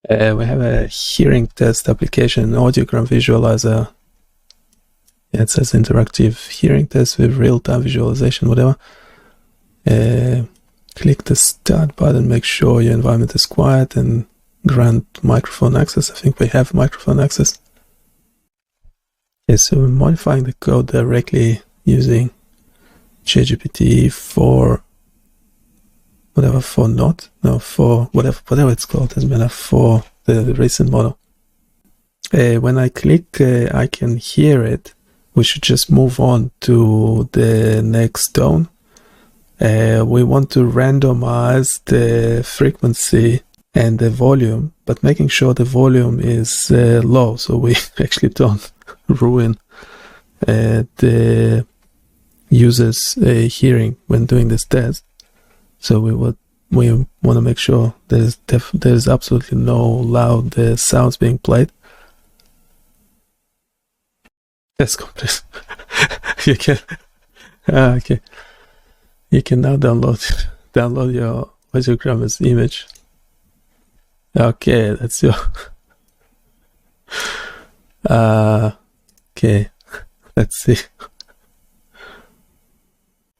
We have a hearing test application, Audiogram visualizer. Yeah, it says interactive hearing test with real-time visualization, whatever. Click the start button, make sure your environment is quiet, and grant microphone access. I think we have microphone access. Okay, so we're modifying the code directly using ChatGPT for whatever, for whatever it's called, doesn't matter, for the recent model. When I click I can hear it, we should just move on to the next tone. We want to randomize the frequency and the volume, but making sure the volume is low, so we actually don't ruin the user's hearing when doing this test. So we want to make sure there's absolutely no loud sounds being played. That's complete. You can okay. You can now download your audiogram as image. Okay, that's your okay. Let's see.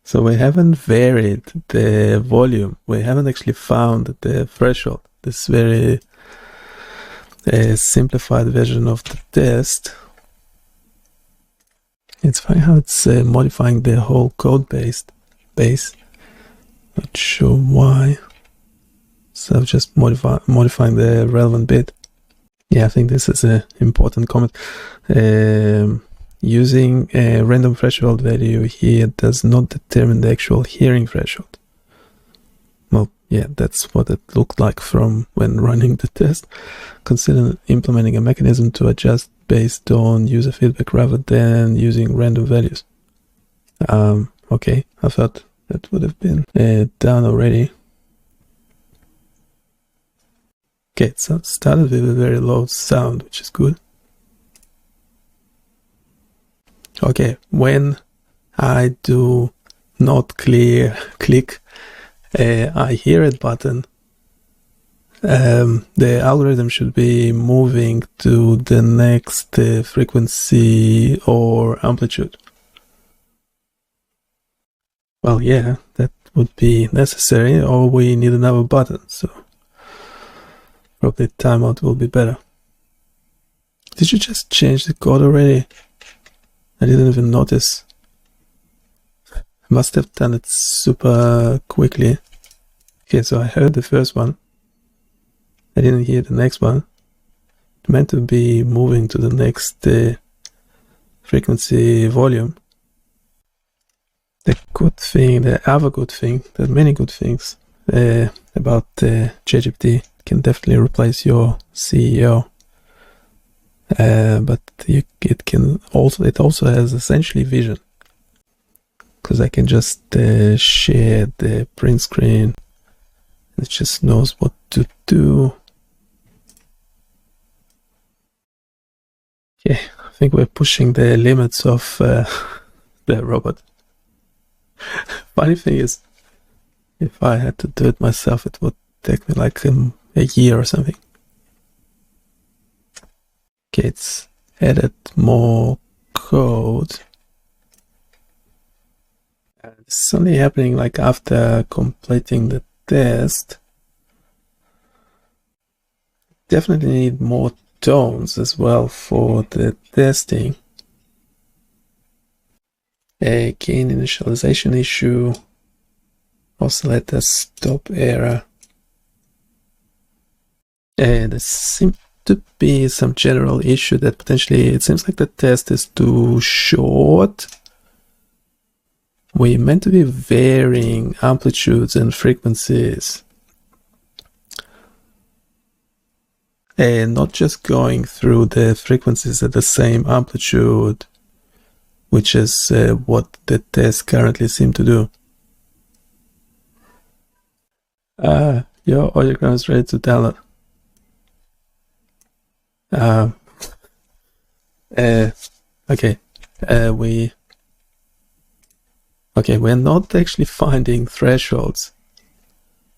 So we haven't varied the volume. We haven't actually found the threshold. This very simplified version of the test. It's funny how it's modifying the whole code base. Not sure why. So just modifying the relevant bit. Yeah, I think this is an important comment. Using a random threshold value here does not determine the actual hearing threshold. Well, yeah, that's what it looked like from when running the test. Consider implementing a mechanism to adjust based on user feedback rather than using random values. Okay, I thought that would have been done already. Okay, so it started with a very low sound, which is good. Okay, when I do not click I hear it button, the algorithm should be moving to the next frequency or amplitude. Well, yeah, that would be necessary, or we need another button, so probably timeout will be better. Did you just change the code already? I didn't even notice. Must have done it super quickly. Okay, so I heard the first one. I didn't hear the next one. It meant to be moving to the next frequency volume. The good thing, the other good thing, there are many good things about ChatGPT. Can definitely replace your CEO. But it also has essentially vision, because I can just share the print screen. It just knows what to do. Okay, I think we're pushing the limits of the robot. Funny thing is, if I had to do it myself, it would take me like a year or something. Okay, it's added more code. It's only happening like after completing the test. Definitely need more tones as well for the testing. A gain initialization issue. Oscillator stop error. There seems to be some general issue that potentially it seems like the test is too short. We meant to be varying amplitudes and frequencies, and not just going through the frequencies at the same amplitude, which is what the tests currently seem to do. Your audiogram is ready to download. We're not actually finding thresholds.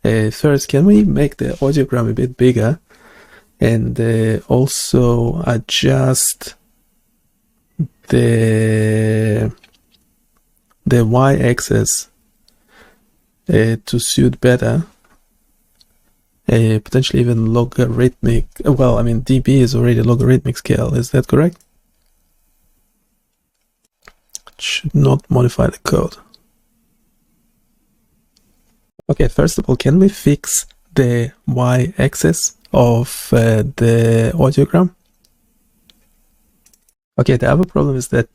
First, can we make the audiogram a bit bigger and also adjust the y-axis to suit better, potentially even logarithmic. Well, I mean, dB is already a logarithmic scale. Is that correct? Should not modify the code. Okay, first of all, can we fix the y-axis of the audiogram? Okay, the other problem is that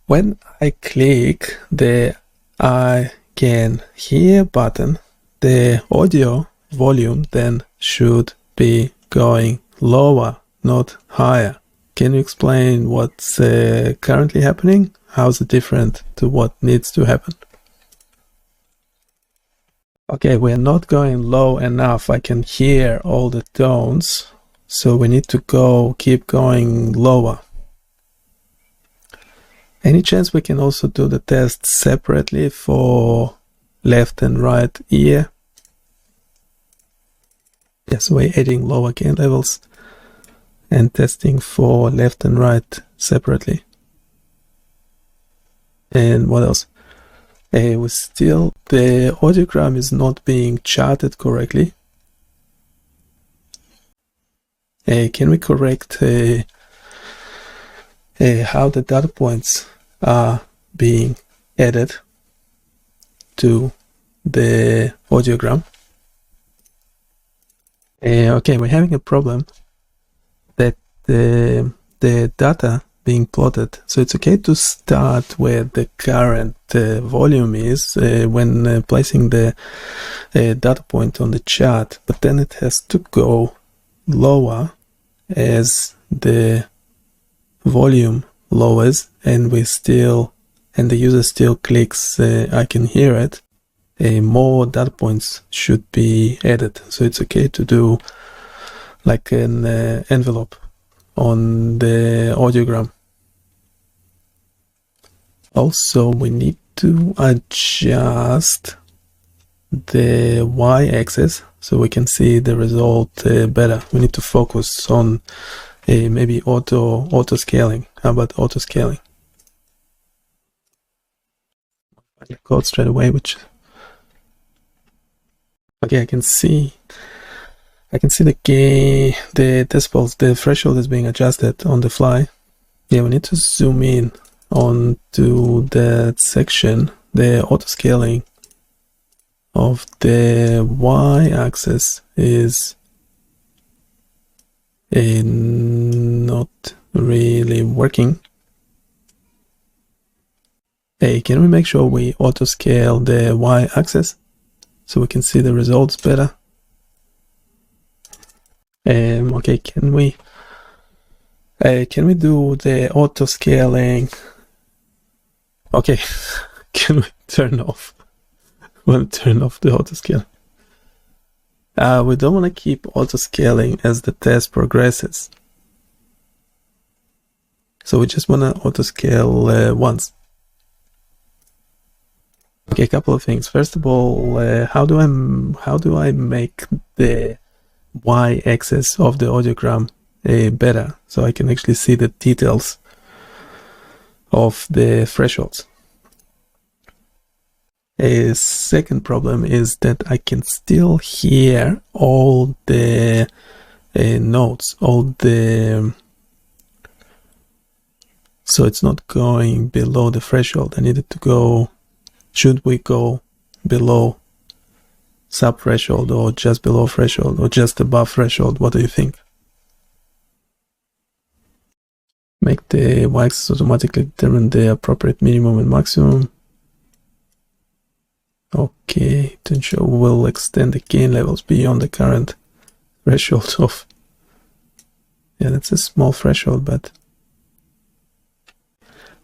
when I click the I can hear button, the audio volume then should be going lower, not higher. Can you explain what's currently happening? How's it different to what needs to happen? Okay, we're not going low enough. I can hear all the tones, so we need to keep going lower. Any chance we can also do the test separately for left and right ear? Yes, we're adding lower gain levels and testing for left and right separately. And what else? The audiogram is not being charted correctly. Can we correct how the data points are being added to the audiogram? Okay, we're having a problem that the data being plotted. So it's okay to start where the current volume is when placing the data point on the chart, but then it has to go lower as the volume lowers and the user still clicks I can hear it. More data points should be added. So it's okay to do like an envelope on the audiogram. Also, we need to adjust the y-axis so we can see the result better. We need to focus on maybe auto scaling. How about auto scaling? The code straight away, okay, I can see the gain, the decibels, the threshold is being adjusted on the fly. Yeah, we need to zoom in onto that section. The auto scaling of the y-axis is not really working. Hey, can we make sure we auto scale the y-axis so we can see the results better? Okay, can we do the auto scaling? Okay, can we turn off? Turn off the auto scaling. We don't want to keep auto scaling as the test progresses. So we just want to auto scale once. Okay, a couple of things. First of all, how do I make the y-axis of the audiogram better so I can actually see the details of the thresholds? A second problem is that I can still hear all the notes, so it's not going below the threshold. I needed to go. Should we go below sub-threshold or just below threshold or just above threshold? What do you think? Make the y-axis automatically determine the appropriate minimum and maximum. Okay, to ensure we'll extend the gain levels beyond the current threshold of... Yeah, that's a small threshold, but...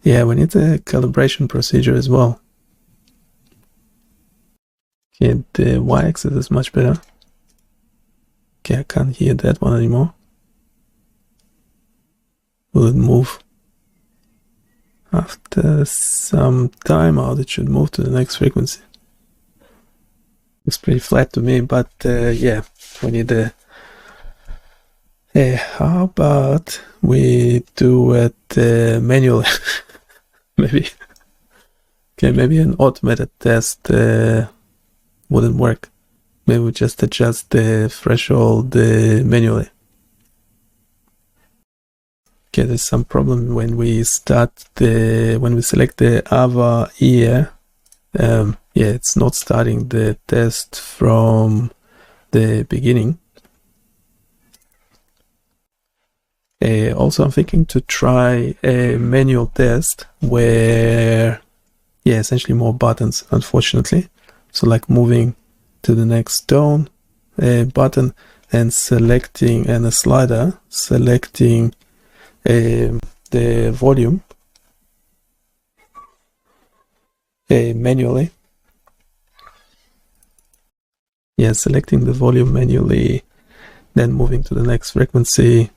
Yeah, we need a calibration procedure as well. Okay, the y-axis is much better. Okay, I can't hear that one anymore. Will it move? After some timeout, it should move to the next frequency. Looks pretty flat to me, but yeah, we need a How about we do it manually? Maybe. Okay, maybe an automated test wouldn't work. Maybe we just adjust the threshold manually. Okay, there's some problem when we select the other ear. Yeah, it's not starting the test from the beginning. Also, I'm thinking to try a manual test where, yeah, essentially more buttons, unfortunately. So like moving to the next tone button and selecting, and a slider, selecting the volume manually. Yeah, selecting the volume manually, then moving to the next frequency,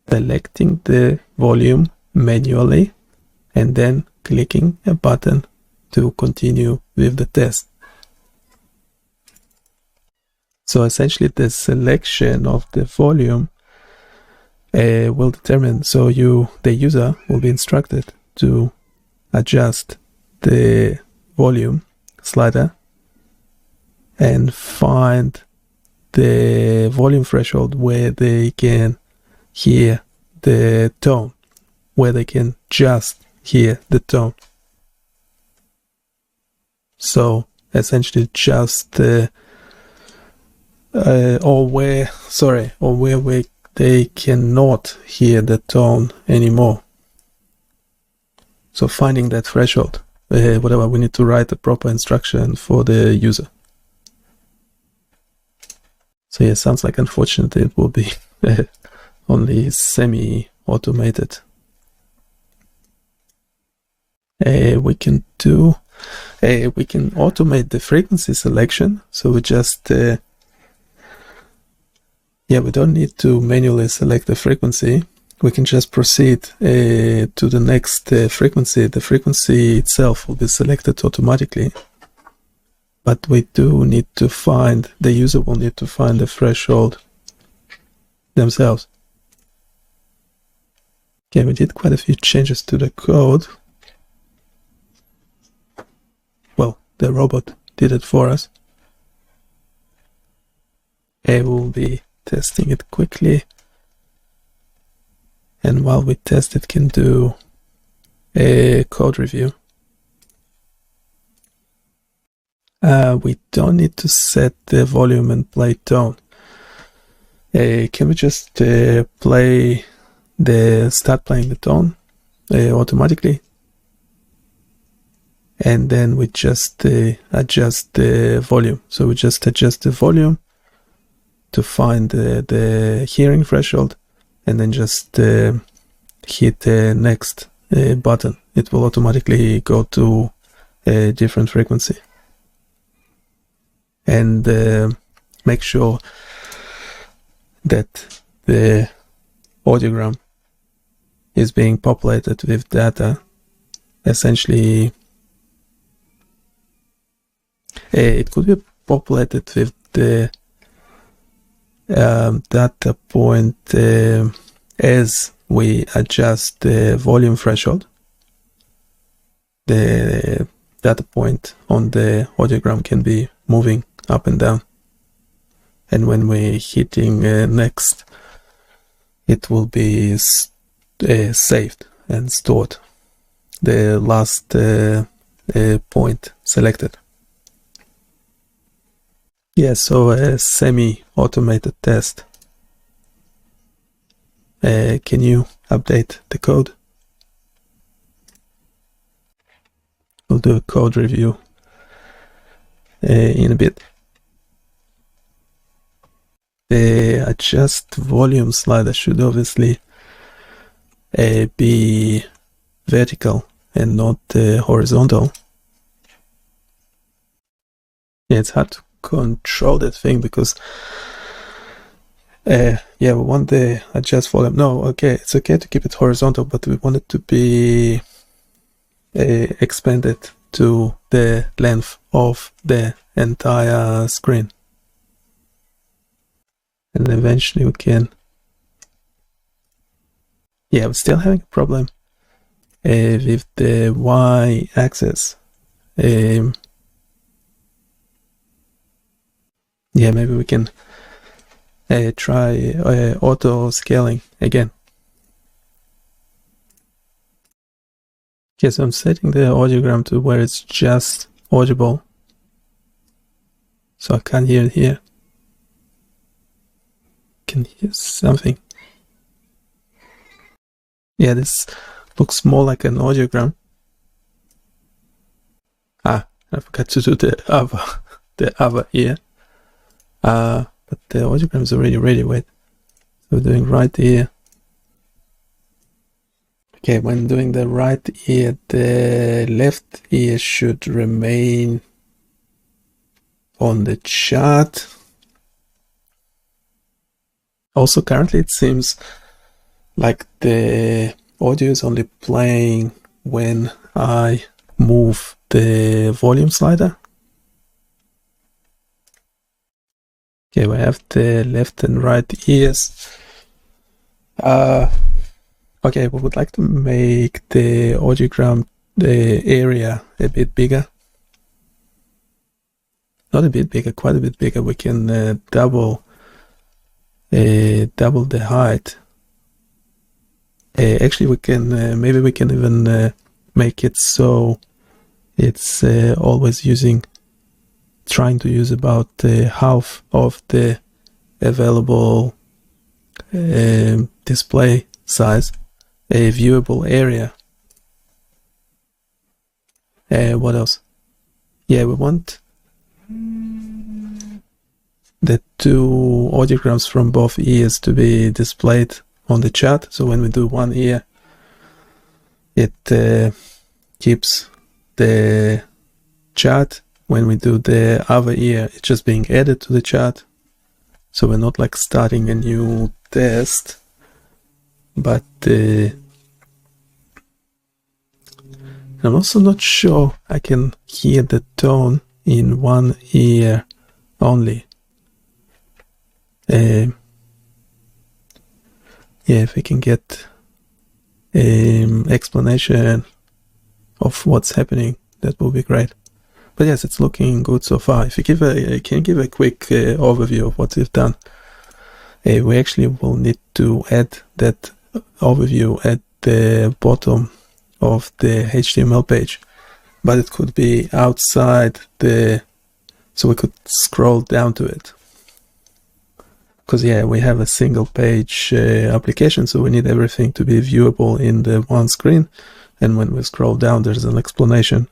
selecting the volume manually, and then clicking a button to continue with the test. So essentially the selection of the volume will determine, so the user will be instructed to adjust the volume slider and find the volume threshold where they can hear the tone, where they can just hear the tone. So essentially just or where they cannot hear the tone anymore. So finding that threshold, whatever, we need to write a proper instruction for the user. So yeah, sounds like unfortunately it will be only semi-automated. We can automate the frequency selection. So we just we don't need to manually select the frequency. We can just proceed to the next frequency. The frequency itself will be selected automatically. But we do need to find, the user will need to find the threshold themselves. Okay, we did quite a few changes to the code. Well, the robot did it for us. I will be testing it quickly. And while we test it, can do a code review. We don't need to set the volume and play tone. Can we just start playing the tone automatically? And then we just adjust the volume. So we just adjust the volume to find the hearing threshold, and then just hit the next button. It will automatically go to a different frequency. And make sure that the audiogram is being populated with data. Essentially, it could be populated with the data point as we adjust the volume threshold. The data point on the audiogram can be moving up and down, and when we're hitting next, it will be saved and stored, the last point selected. Yeah, so a semi-automated test. Can you update the code? We'll do a code review in a bit. The adjust volume slider should obviously be vertical and not horizontal. Yeah, it's hard to control that thing because we want the adjust volume. No, okay, it's okay to keep it horizontal, but we want it to be expanded to the length of the entire screen. and eventually we can. Yeah, we're still having a problem with the y-axis. Yeah, maybe we can try auto scaling again. Okay, so I'm setting the audiogram to where it's just audible, so I can't hear it here. Can hear something. Yeah, this looks more like an audiogram. Ah, I forgot to do the other ear. But the audiogram is already ready. Wait, so we're doing right ear. Okay, when doing the right ear, the left ear should remain on the chart. Also, currently it seems like the audio is only playing when I move the volume slider. Okay, we have the left and right ears. Okay, we would like to make the audiogram, the area, a bit bigger. Not a bit bigger, quite a bit bigger. We can double the height. Actually, we can maybe we can even make it so it's always trying to use about half of the available display size, a viewable area. What else? Yeah, we want the two audiograms from both ears to be displayed on the chart. So when we do one ear, it keeps the chart. When we do the other ear, it's just being added to the chart. So we're not like starting a new test, but I'm also not sure I can hear the tone in one ear only. Yeah, if we can get explanation of what's happening, that will be great. But yes, it's looking good so far. If you can give a quick overview of what we've done. We actually will need to add that overview at the bottom of the HTML page, but it could be outside so we could scroll down to it. Because yeah, we have a single page application, so we need everything to be viewable in the one screen. And when we scroll down, there's an explanation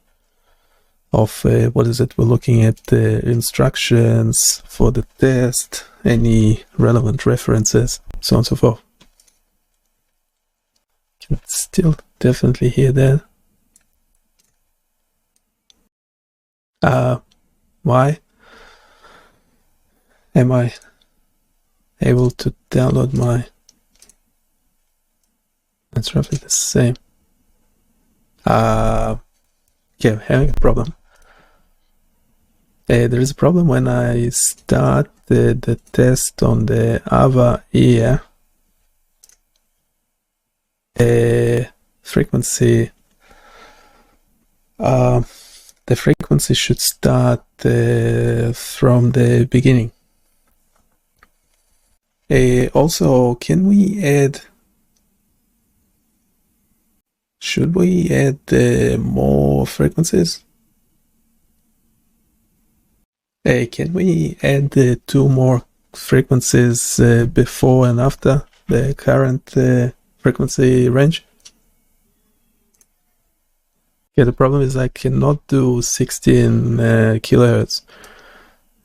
of what is it we're looking at, the instructions for the test, any relevant references, so on and so forth. Can still definitely hear that. Why am I able to download my? It's roughly the same. Yeah, I'm having a problem. There is a problem when I start the test on the other ear. Frequency. The frequency should start from the beginning. Also, can we add? Should we add more frequencies? Can we add two more frequencies before and after the current frequency range? Yeah, the problem is I cannot do 16 kilohertz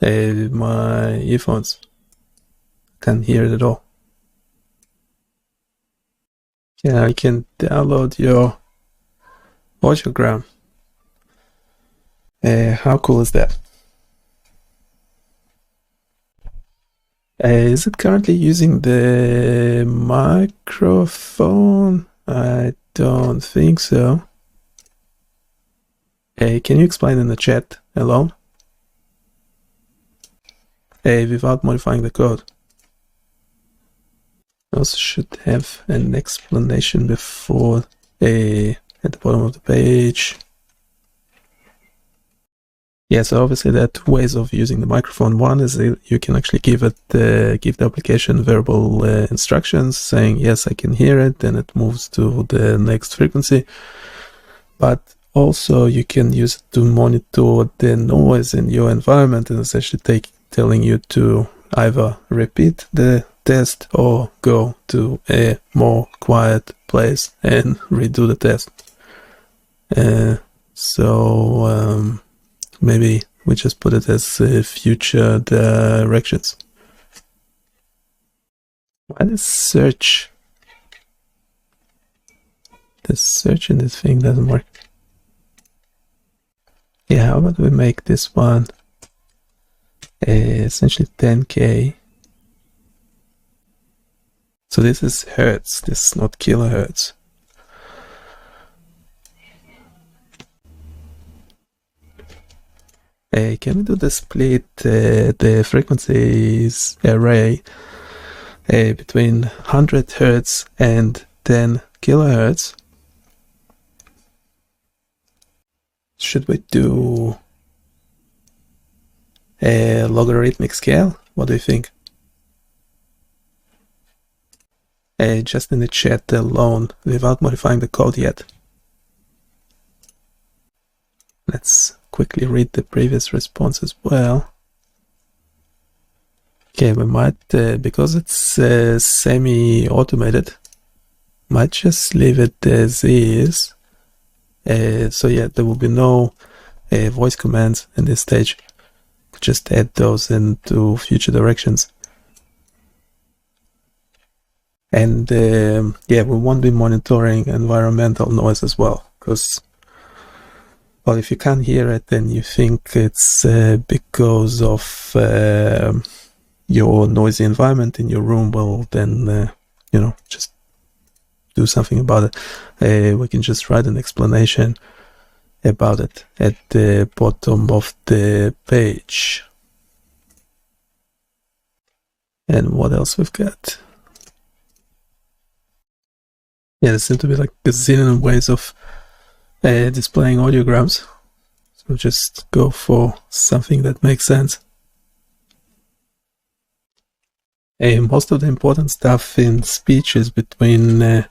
with my earphones. Can't hear it at all. Yeah, I can download your audiogram. How cool is that? Is it currently using the microphone? I don't think so. Can you explain in the chat alone? Without modifying the code. also should have an explanation before at the bottom of the page. Yeah, so obviously there are two ways of using the microphone. One is you can actually give the application verbal instructions saying, yes, I can hear it, then it moves to the next frequency. But also you can use it to monitor the noise in your environment, and it's actually telling you to either repeat the test or go to a more quiet place and redo the test. Maybe we just put it as future directions. Why the search? The search in this thing doesn't work. Yeah, how about we make this one essentially 10K. So this is hertz, this is not kilohertz. Can we do the split, the frequencies array between 100 hertz and 10 kilohertz? Should we do a logarithmic scale? What do you think? Just in the chat alone, without modifying the code yet. Let's quickly read the previous response as well. Okay, we might, because it's semi-automated, might just leave it as is. So yeah, there will be no voice commands in this stage. Just add those into future directions. And yeah, we won't be monitoring environmental noise as well, because, well, if you can't hear it, then you think it's because of your noisy environment in your room. Well, then, you know, just do something about it. We can just write an explanation about it at the bottom of the page. And what else we've got? Yeah, there seem to be like a zillion ways of displaying audiograms. So just go for something that makes sense. Most of the important stuff in speech is between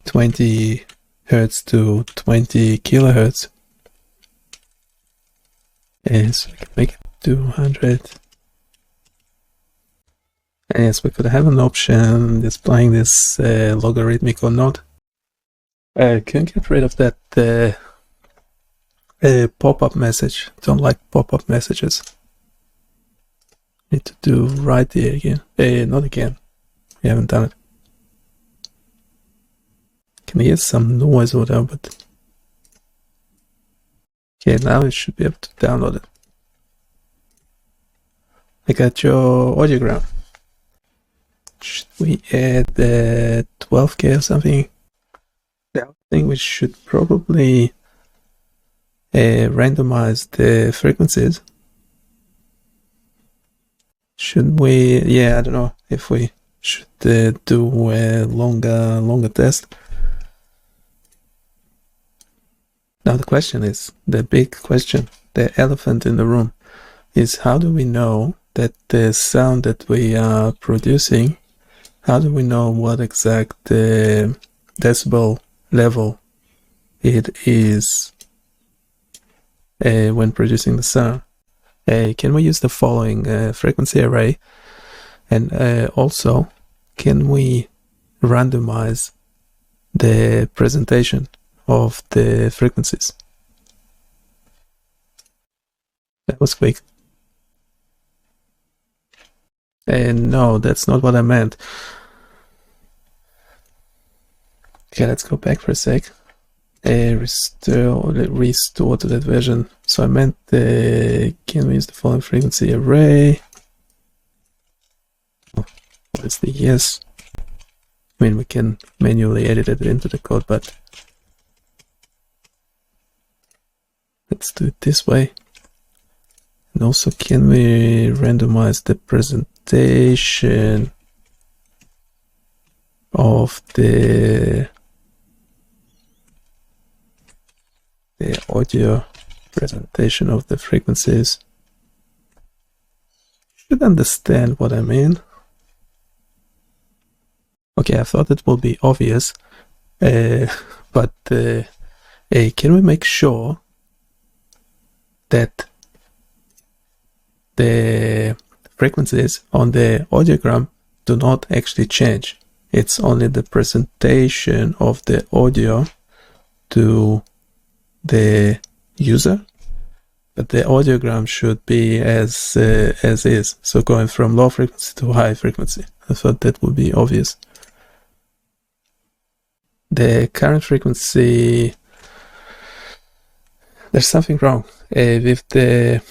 20 hertz to 20 kilohertz. So we can make it 200. And yes, we could have an option displaying this logarithmic or not. Can you get rid of that pop-up message? Don't like pop-up messages. Need to do right here again. Not again. We haven't done it. Can hear some noise or whatever, but okay, now you should be able to download it. I got your audiogram. Should we add 12K or something? I think we should probably randomize the frequencies. Should we? Yeah, I don't know if we should do a longer test. Now the question is, the big question, the elephant in the room, is how do we know that the sound that we are producing, how do we know what exact decibel level it is when producing the sound? Can we use the following frequency array? And also, can we randomize the presentation of the frequencies? That was quick. And no, that's not what I meant. Okay, let's go back for a sec. Restore to that version. So I meant can we use the following frequency array? What is the yes? I mean, we can manually edit it into the code, but let's do it this way. And also, can we randomize the presentation presentation of the audio presentation of the frequencies. You should understand what I mean. Okay, I thought it will be obvious, but can we make sure that the frequencies on the audiogram do not actually change? It's only the presentation of the audio to the user, but the audiogram should be as is, so going from low frequency to high frequency. I thought that would be obvious. The current frequency, there's something wrong with the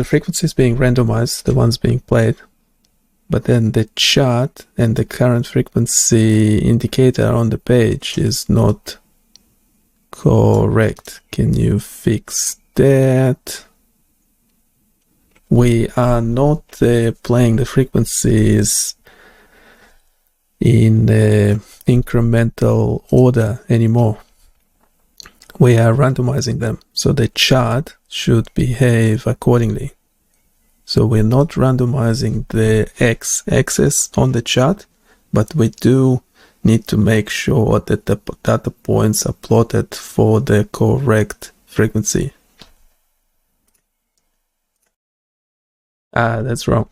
frequency is being randomized, the ones being played, but then the chart and the current frequency indicator on the page is not correct. Can you fix that? We are not playing the frequencies in incremental order anymore. We are randomizing them, so the chart should behave accordingly. So we're not randomizing the x-axis on the chart, but we do need to make sure that the data points are plotted for the correct frequency. That's wrong.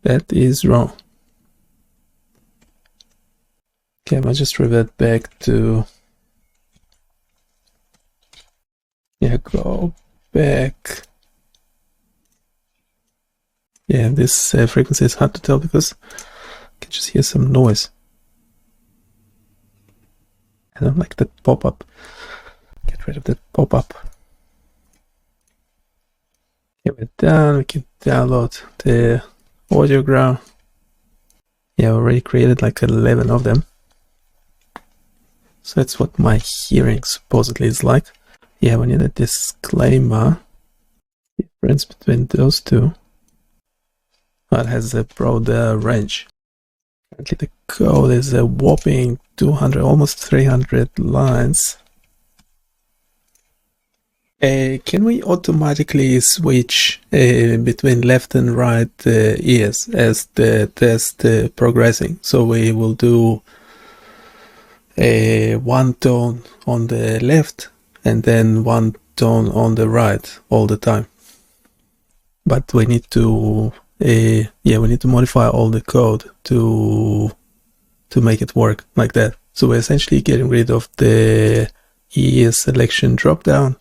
That is wrong. Okay, I might just revert back to... Yeah, go back. Yeah, this frequency is hard to tell because I can just hear some noise. I don't like that pop-up. Get rid of that pop-up. Okay, we're done. We can download the audiogram. Yeah, I already created like 11 of them. So that's what my hearing supposedly is like. Yeah, we need a disclaimer. Difference between those two. It has a broader range. Currently the code is a whopping 200, almost 300 lines. Can we automatically switch between left and right ears as the test progressing? So we will do one tone on the left and then one tone on the right all the time. But we need to we need to modify all the code to make it work like that. So we're essentially getting rid of the ear selection dropdown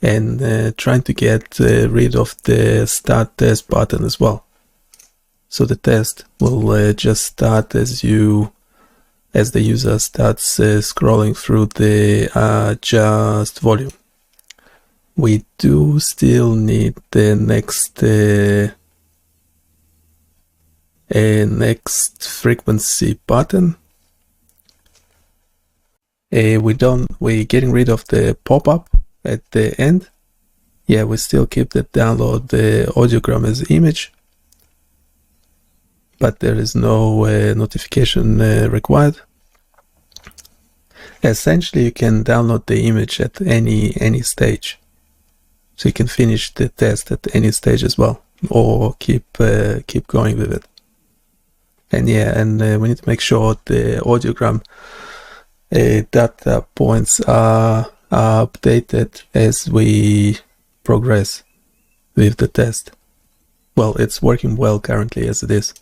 and trying to get rid of the start test button as well. So the test will just start as the user starts scrolling through the adjust volume. We do still need the next frequency button. We're getting rid of the pop-up at the end. Yeah, we still keep the download the audiogram as image, but there is no notification required. Essentially, you can download the image at any stage, so you can finish the test at any stage as well, or keep going with it. And yeah, and we need to make sure the audiogram data points are updated as we progress with the test. Well, it's working well currently as it is.